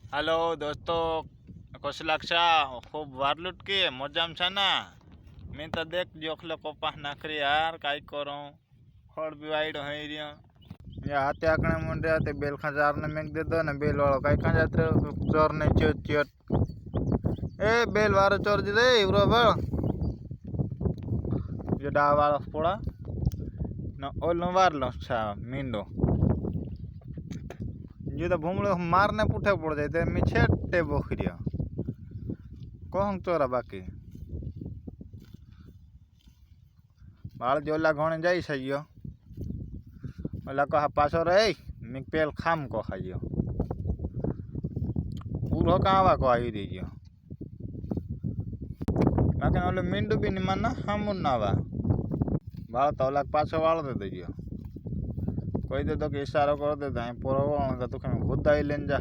Hello दोस्तों, कस लागशा? खूब वारलूट की मजाम छे ना? मैं तो देख जोखलो कपास नाखरी यार, काई करो खड़ भी वाइड है रिया या हाथे आकणे मुंडे ते बेल खजार ने मेक दे दो ने बेल वालो काई खा जात चोर ने चोट चोट ए बेल वारो चोर जी दे इवरो बळ जो डा वालो पोड़ा न ओलो वारलो छा मींडो जो तो भूमड़ो मारने पुठे पड़ जाए ते मी छेटे बोखरिया कोहंग चोरा बाकी बाळ जोला घणे जाई सयो ओला कहा पाछो रे मी पेल खाम को खायो पूरो कावा को आई रहियो बाकी ओले मींडू भी नहीं माना हम नावा बाळ तो ओला पाछो वालो दे दियो कोई दे तो के इशारो कर दे तो पोरो तो खुदाई लेन जा।